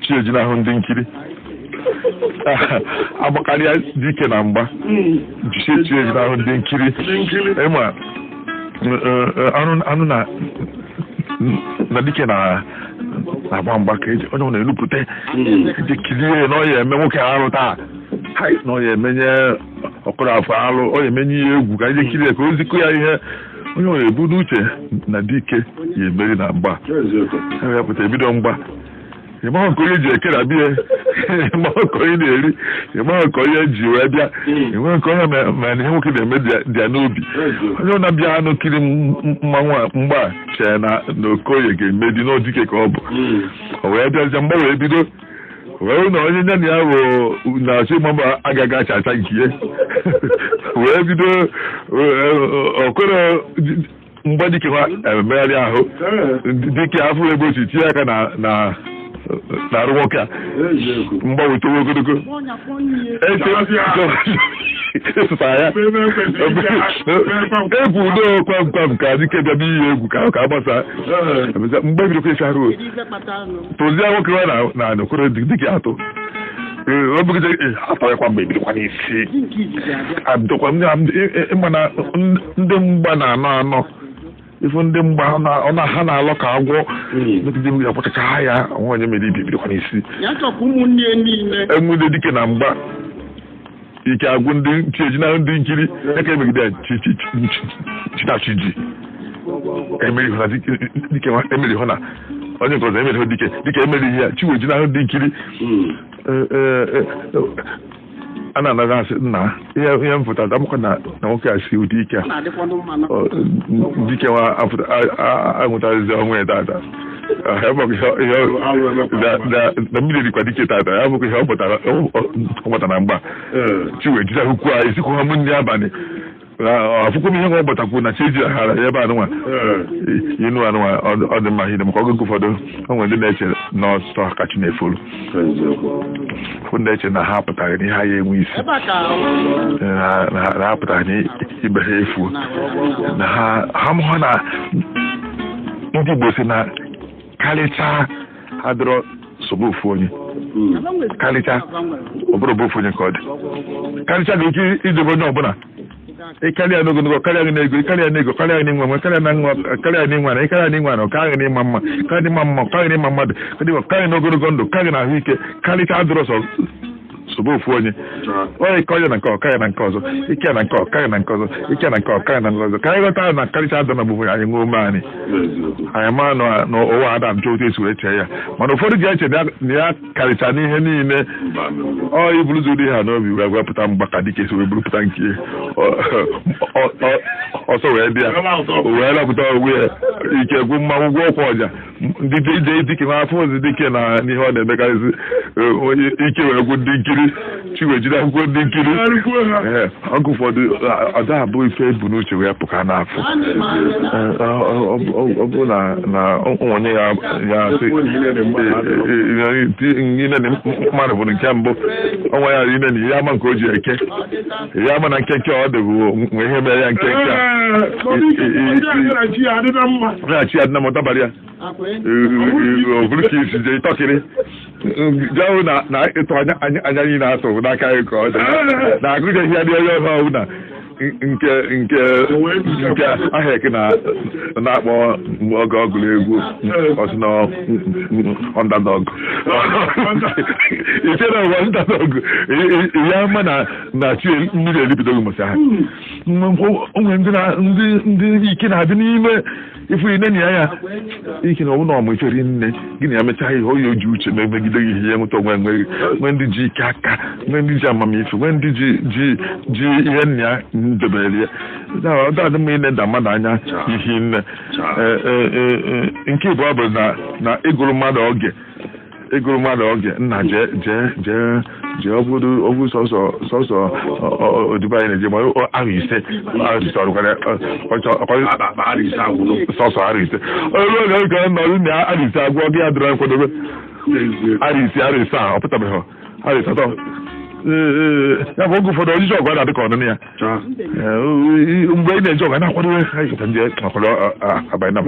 Chiejina ahụ ndị nkiri agbakarịa dike na mgba Chiejina ahụ ndị nkiri ịma anụ na dike na-agba mgba ka onye ọ na-elupụta eji kirie na ọ ya eme nwoke arụ taa na ọ ya emenye ọkụrụ afọ alụ ọ ya emenye ihe egwu ka eji kirie ka o zikọ ya ihe onye ọ na-ebu n'uche na dike ya emeri na mgba ya pụta ebido mgba ịmaghị nke onye ji ekere abịa ịmaghị nke onye na-eri ịmaghị nke onye ji wee bịa enweghị nke onye mere ihe nwoke na-eme dị ya n'obi onye ọ na-abịa anụ kiri mmanwụ mgba chee na Okoye ga-emedi n'odike ka ọ bụ o wee bịazie mgba wee bido wee na onye nye na ya bụ na-achọ ịmamba agaghị achacha nke ya wee bido Okoro mgba dike nwa emegharị ahụ dike afọ ebe ochi tinye aka na-arụ nwoke a mgbanwetowe ogologo esụtara ya egwu udo kwamkwam ka dike bịa bụ ihe egwu ka agbasa mgbe bidokwa esi arụ tozie nwoke nwa na Okoro dike atụ ọ bụgide atọghịkwa mgbe ebidokwa n'isi abidokwa ịmana ndị mgba na-anọ ifu ndị mgba ha na-alọ ka agwọ megide m ga-akpọchacha ya onye mere ibi bidokwa n'isi enwude dike na mgba ike agwụ ndị Chiejina ndị nkiri eke emegide chitachiji emeri hụ na dike emeri hụ na onye nke ọzọ emeri hụ dike emeri ihe ya Chiejina ndị nkiri a na-anaghị asị nna ihe mpụtara amụkwa na nwoke a si ụdị ike a dike nwa anwụtazi ọnwụ ya tata na mmiri dịkwa dike tata ya bụkwa ihe ọ pụtara na mgba Chiejina hụkwu a esikwa ha mụ ndị abalị afụkwa m ihe nwa ọ bọtakwu na Chieji ghara ya ebe anụnwa inu anụnwa ọ dị mma hide maka oge ụfọdụ o nwere ndị na-eche n'ọsọ kachi na-efolu ụfọdụ na-eche na ha pụtara n'ihe ha ya enwe isi na ha pụtara n'ibe ha efu na ha mụọ na ndị Igbo si na karịchaa adịrọ nsogbu ofu onye karịchaa ọ bụrụ bụ ofu onye ka ọ dị karịchaa ga ike idebe onye ọbụla ịkarịa n'ogologo karịa gị n'ego ịkarịa n'ego karịa gị n'inwe nwe karịa na nwa karịa n'inwe na ịkarịa n'inwe na karịa gị n'ịma mma karịa n'ịma mma karịa n'ịma mmadụ karịa n'ogologo ndụ karịa n'ahụike karịcha adịrọsọ sobe ofu onye onye ka onye na nke ọka ya na nke ọzọ ike na nke ọka ya na nke ọzọ ike na nke ọka ya na nke ọzọ ka anyị ghọta na karịcha adọ na bụ anyị nwee ome anyị maa na ụwa ada njọ otu esi wee chee ya mana ụfọdụ ji eche na ya karịcha n'ihe niile ọ iburuzi ụdị ha n'obi wee gwepụta mgba ka dike si wee burupụta nke ọsọ wee bịa wee lapụta onwe ya ike gwu mmanwụ gwọ ọkwa ọja ndị ije dike na afọ ozi dike na n'ihe ọ na-emekarịsị ike wee gwu ndị nkiri Chiejina akwụkwọ ndị nkiri ọgụ ụfọdụ ọda abụ ife ebu n'uche wee pụka n'afọ ọ bụ na onye ya sị mmadụ bụ nke mbụ ọnwa ya ine na ihe ama nke o ji eke ihe ama na nkenke ọ dị bụ nwee ihe mere ya nkenke a chi adịna m ọtabara ya ọ bụrụ ka isi jee ịtọkịrị jahụ na ịtụ anya anyị na-atụ n'aka anyị ka ọ dị na agụje ihe dị onye ọzọ ọbụla nke aha eke na-akpọ oge ọgụrụ egwu ọsịna underdog iche na ụwa underdog ya ama na chi mmiri elibidoghị mụsị ha onwe ndị ike na-adị n'ime ifu ine na ya ike na ọbụna ọmụ iferi nne gị na ya mechaa ihe oyi oji uche na-emegide gị ihe nweta onwe nwee ndị ji ike aka nwee ndị ji amamife nwee ndị ji ihe nna ya ndebere ya dadị mma ine da mmadụ anya ihe nne nke ịbụọ bụ na ịgụrụ mmadụ oge nna jee ọbụrụ sọsọ odibo anyị na-eje ma ahụ ise sọsọ ahụ ise olu oge ka nọrụ na ahụ ise agwọ gị adịrọ nkwadobe ahụ ise a ọ pụtabeghị ahụ ise atọ ya bụ oge ụfọdụ ojiji ọgụ na-adị ka ọnụnụ ya mgbe ị na-eji ọga na-akwado ndị akwado abalị na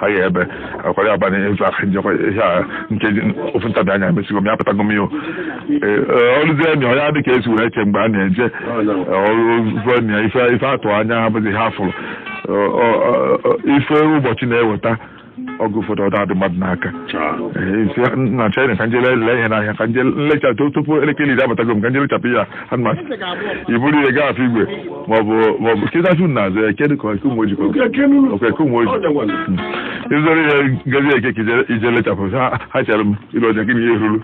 agha ebe akwado abalị efe aka njekwa ihe a nke ofu ntabi anya emesigo m ya pụtago m ihe ọrụzie nya ya dị ka esi wee che mgbe a na-eje ọrụ ife atụ anya abụghị ha fụrụ ife ụbọchị na-eweta ọgụ ụfọdụ ọ dị mmadụ n'aka na China ka nje lee ihe n'ahịa ka nje nlecha tupu elekere iri abatago m ka nje lechapụ ya anụmasị iburu ihe gaa afọ igwe maọbụ kịtachu na azụ ya kedu ka ekumwoji ịzụrụ ihe gazi eke ka ije lechapụ ha chere m ile ọja gịnị ihe ruru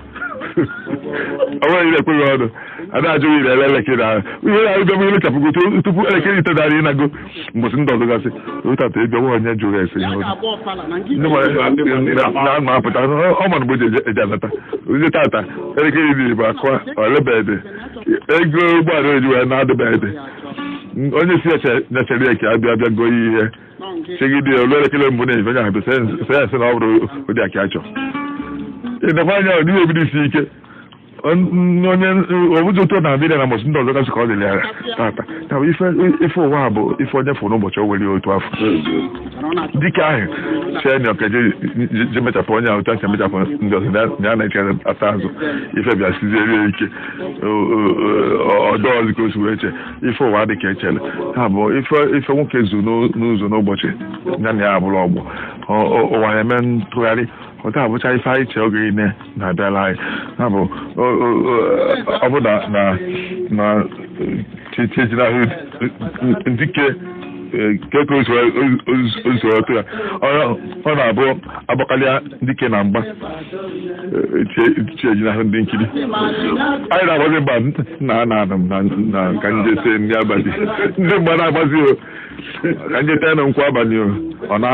ọ nweghị ire ekweghị ọnụ ada ajụghị ire ele elekere ahụ ihe na-arụbe m ilechapụgo tupu elekere ite dara ịnago mbọsị ndị ọzọ gasị ụtata ebe nwa onye jụrụ ese ihe na-ama apụta ọ ma mgbe eji anata ozi tata elekere iri bụ akụa olebede ego ụgbọala eji wee na-adịbede onye si nyechere ya ka abịa goo ihe chegide olu elekere mbụ na-efe nya bụ sayensị na ọ bụrụ ụdị aka achọ ịnekwa anya ọ dịghị ebido isi ike onye obuzi ụtọ na abịa na mbọchị ndị ọzọ gasị ka ọ dịrị ya tata na ife ụwa bụ ife onye fụrụ n'ụbọchị o were otu afọ dike ahụ senio ka je mechapụ onye ahụ tanka mechapụ ndị ọzọ ya na-echere ata azụ ife bịa siziere ike ọdọ ọzọ ka o si wee che ife ụwa dị ka echere ha bụ ife nwoke zu n'ụzọ n'ụbọchị ya na ya abụrụ ọgbọ ụwa na-eme ntụgharị ọta abụcha ife anyị chee oge niile na-abịala anyị ya bụ ọ bụ na chejinahụ dike keke ozuru otu ya ọ na-abụ agbakalịa dike na mgba chejinahụ ndị nkiri anyị na-agbazi mba na ka nje se ndị abalị ndị mgba na-agbazi ka nje tee na nkwa abalị ọ na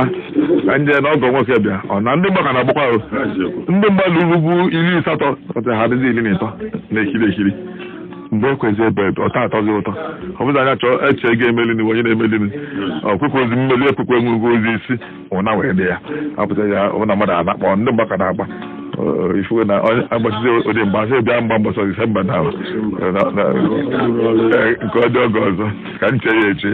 ka nje na ọgọ nwoke bịa ọ na ndị mgbaka na-agbakwa ndị mmadụ rugbu 80 ọta ha dịzi 13 na-ekiri ekiri mgbe ekwezi ebe ọta atọzi ụtọ ọ bụzi anya chọọ eche ego emelini onye na-emelini ọkwekwe ozi mmeli ekwekwe nwego ozi isi ụna wee dị ya apụta ya ụna mmadụ anakpọ ndị mgbaka na-agba ifuwe na agbachizi ụdị mgba bịa mgba mbọsọ Disemba na nke ọjọọ oge ọzọ ka nche ya eche